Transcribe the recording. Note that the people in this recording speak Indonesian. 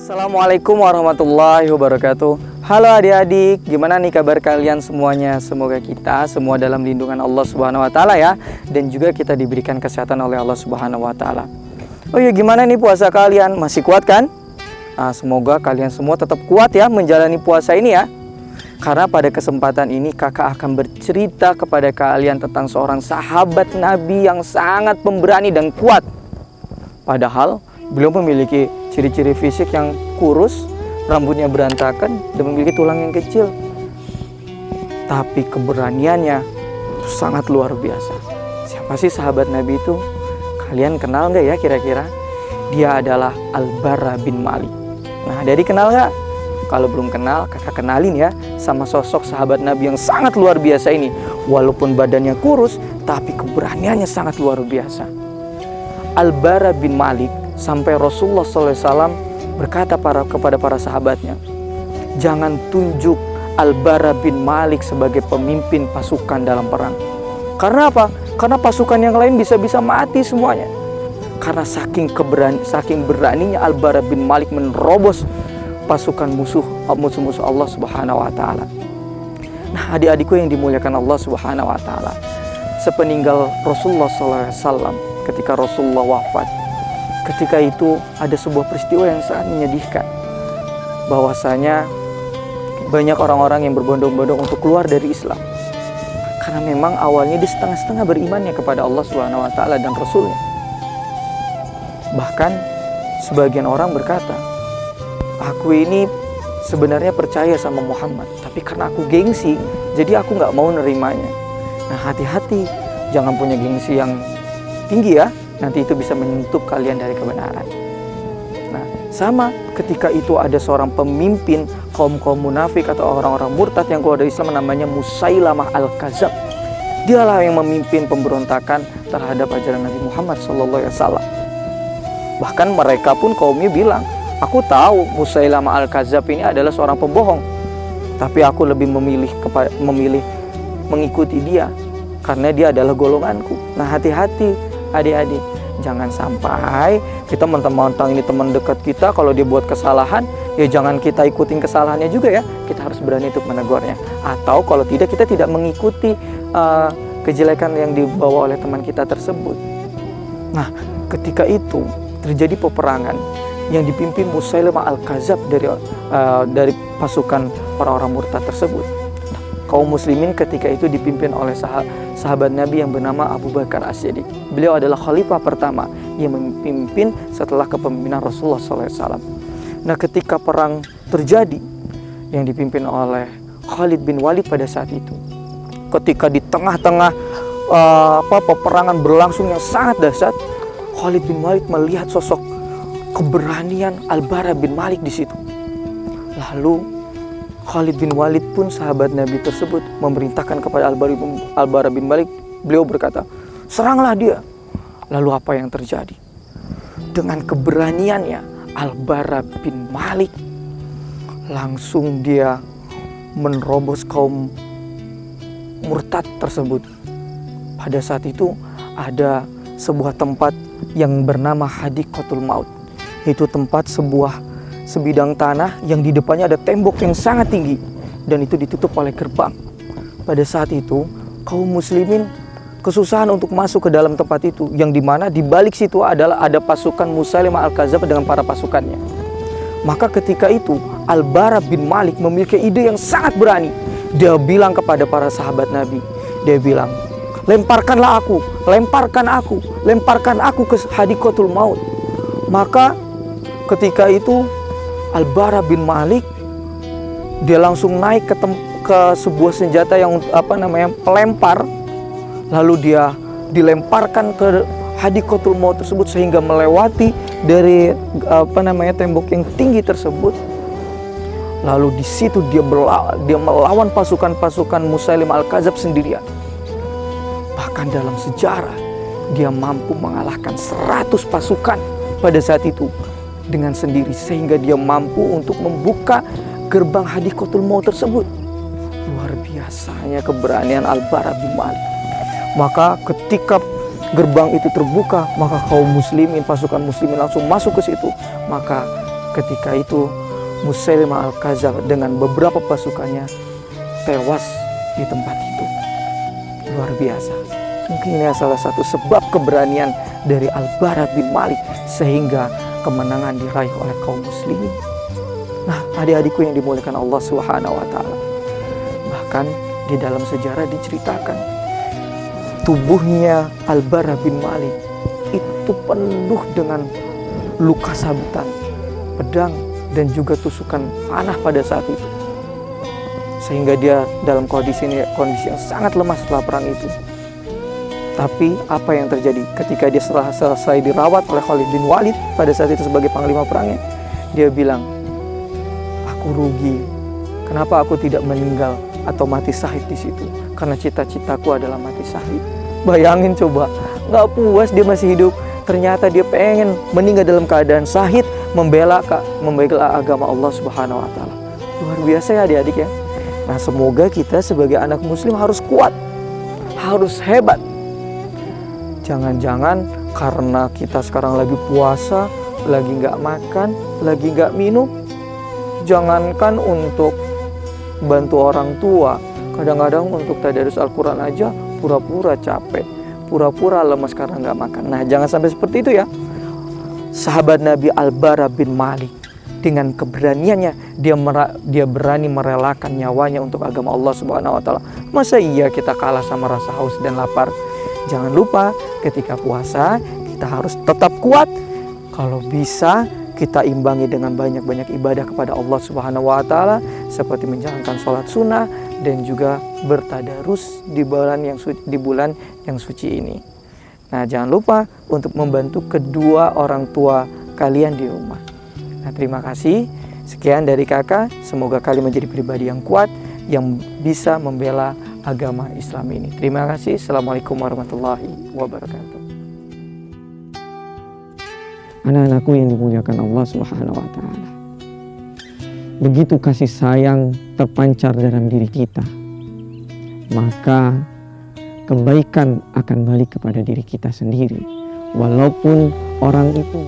Assalamualaikum warahmatullahi wabarakatuh. Halo adik-adik, gimana nih kabar kalian semuanya? Semoga kita semua dalam lindungan Allah Subhanahu wa taala ya, dan juga kita diberikan kesehatan oleh Allah Subhanahu wa taala. Oh iya, gimana nih puasa kalian? Masih kuat kan? Semoga kalian semua tetap kuat ya menjalani puasa ini ya. Karena pada kesempatan ini kakak akan bercerita kepada kalian tentang seorang sahabat Nabi yang sangat pemberani dan kuat. Padahal beliau memiliki ciri-ciri fisik yang kurus, rambutnya berantakan, dan memiliki tulang yang kecil. Tapi keberaniannya sangat luar biasa. Siapa sih sahabat Nabi itu? Kalian kenal nggak ya kira-kira? Dia adalah Al-Bara bin Malik. Nah, jadi kenal nggak? Kalau belum kenal, kakak kenalin ya sama sosok sahabat Nabi yang sangat luar biasa ini. Walaupun badannya kurus, tapi keberaniannya sangat luar biasa. Al-Bara bin Malik sampai Rasulullah SAW berkata kepada para sahabatnya, jangan tunjuk Al-Bara bin Malik sebagai pemimpin pasukan dalam perang. Karena apa? Karena pasukan yang lain bisa-bisa mati semuanya. Karena saking beraninya Al-Bara bin Malik menerobos pasukan musuh-musuh Allah Subhanahu wa taala. Nah, adik-adikku yang dimuliakan Allah Subhanahu wa taala, sepeninggal Rasulullah SAW, ketika Rasulullah wafat, ketika itu ada sebuah peristiwa yang sangat menyedihkan, bahwasanya banyak orang-orang yang berbondong-bondong untuk keluar dari Islam. Karena memang awalnya di setengah-setengah berimannya kepada Allah Subhanahu wa taala dan Rasulnya. Bahkan sebagian orang berkata, aku ini sebenarnya percaya sama Muhammad, tapi karena aku gengsi, jadi aku nggak mau nerimanya. Nah, hati-hati, jangan punya gengsi yang tinggi ya, nanti itu bisa menyentuh kalian dari kebenaran. Nah, sama ketika itu ada seorang pemimpin kaum-kaum munafik atau orang-orang murtad yang keluar dari Islam, namanya Musailamah Al-Kadzab. Dialah yang memimpin pemberontakan terhadap ajaran Nabi Muhammad SAW. Bahkan mereka pun kaumnya bilang, aku tahu Musailamah Al-Kadzab ini adalah seorang pembohong, tapi aku lebih memilih mengikuti dia karena dia adalah golonganku. Nah, hati-hati adik-adik, jangan sampai kita mentang-mentang ini teman dekat kita, kalau dia buat kesalahan, ya jangan kita ikutin kesalahannya juga ya. Kita harus berani untuk menegurnya. Atau kalau tidak, kita tidak mengikuti kejelekan yang dibawa oleh teman kita tersebut. Nah, ketika itu terjadi peperangan yang dipimpin Musailamah Al-Kadzab dari pasukan orang-orang murtad tersebut. Kaum muslimin ketika itu dipimpin oleh sahabat Nabi yang bernama Abu Bakar As-Siddiq. Beliau adalah khalifah pertama yang memimpin setelah kepemimpinan Rasulullah SAW. Nah, ketika perang terjadi yang dipimpin oleh Khalid bin Walid pada saat itu, ketika di tengah-tengah peperangan berlangsung yang sangat dahsyat, Khalid bin Walid melihat sosok keberanian Al-Bara bin Malik di situ. Lalu Khalid bin Walid pun sahabat Nabi tersebut memerintahkan kepada Al-Bara bin Malik. Beliau berkata, seranglah dia. Lalu apa yang terjadi? Dengan keberaniannya, Al-Bara bin Malik langsung dia menerobos kaum murtad tersebut. Pada saat itu ada sebuah tempat yang bernama Hadiqatul Maut. Itu tempat sebidang tanah yang di depannya ada tembok yang sangat tinggi, dan itu ditutup oleh gerbang. Pada saat itu kaum muslimin kesusahan untuk masuk ke dalam tempat itu, yang dimana di balik situ ada pasukan Musailamah Al-Kadzab dengan para pasukannya. Maka ketika itu Al-Bara bin Malik memiliki ide yang sangat berani. Dia bilang kepada para sahabat Nabi, dia bilang, lemparkan aku ke Hadiqatul Maut. Maka ketika itu Al-Bara bin Malik dia langsung naik ke sebuah senjata yang pelempar, lalu dia dilemparkan ke Hadiqatul Maut tersebut sehingga melewati dari tembok yang tinggi tersebut. Lalu di situ dia melawan pasukan Musailamah Al-Kadzab sendirian. Bahkan dalam sejarah dia mampu mengalahkan 100 pasukan pada saat itu dengan sendiri, sehingga dia mampu untuk membuka gerbang Hadiqatul Maut tersebut. Luar biasanya keberanian Al-Bara bin Malik. Maka ketika gerbang itu terbuka, maka kaum muslimin, pasukan muslimin langsung masuk ke situ. Maka Ketika itu Musailimah Al-Kadzdzab dengan beberapa pasukannya tewas di tempat itu. Luar biasa. Mungkin ini salah satu sebab keberanian dari Al-Bara bin Malik sehingga kemenangan diraih oleh kaum muslimin. Nah, adik-adikku yang dimuliakan Allah Subhanahu wa taala. Bahkan di dalam sejarah diceritakan tubuhnya Al-Bara bin Malik itu penuh dengan luka sabetan, pedang dan juga tusukan panah pada saat itu. Sehingga dia dalam kondisi yang sangat lemah setelah perang itu. Tapi apa yang terjadi ketika dia setelah selesai dirawat oleh Khalid bin Walid pada saat itu sebagai panglima perangnya, dia bilang, aku rugi. Kenapa aku tidak meninggal atau mati syahid di situ? Karena cita-citaku adalah mati syahid. Bayangin coba, nggak puas dia masih hidup, ternyata dia pengen meninggal dalam keadaan syahid, membela agama Allah Subhanahu wa taala. Luar biasa ya adik-adik ya. Nah, semoga kita sebagai anak muslim harus kuat, harus hebat. Jangan-jangan karena kita sekarang lagi puasa, lagi nggak makan, lagi nggak minum, jangankan untuk bantu orang tua, kadang-kadang untuk tadarus Al-Quran aja pura-pura capek, pura-pura lemas karena nggak makan. Nah, jangan sampai seperti itu ya. Sahabat Nabi Al-Bara bin Malik dengan keberaniannya dia berani merelakan nyawanya untuk agama Allah Subhanahu wa taala. Masa iya kita kalah sama rasa haus dan lapar? Jangan lupa ketika puasa kita harus tetap kuat. Kalau bisa kita imbangi dengan banyak-banyak ibadah kepada Allah Subhanahu wa taala seperti menjalankan sholat sunnah dan juga bertadarus di bulan yang suci ini. Nah, jangan lupa untuk membantu kedua orang tua kalian di rumah. Nah, terima kasih. Sekian dari kakak. Semoga kalian menjadi pribadi yang kuat yang bisa membela agama Islam ini. Terima kasih. Assalamualaikum warahmatullahi wabarakatuh. Anak-anakku yang dimuliakan Allah Subhanahu wa taala. Begitu kasih sayang terpancar dalam diri kita, maka kebaikan akan balik kepada diri kita sendiri. Walaupun orang itu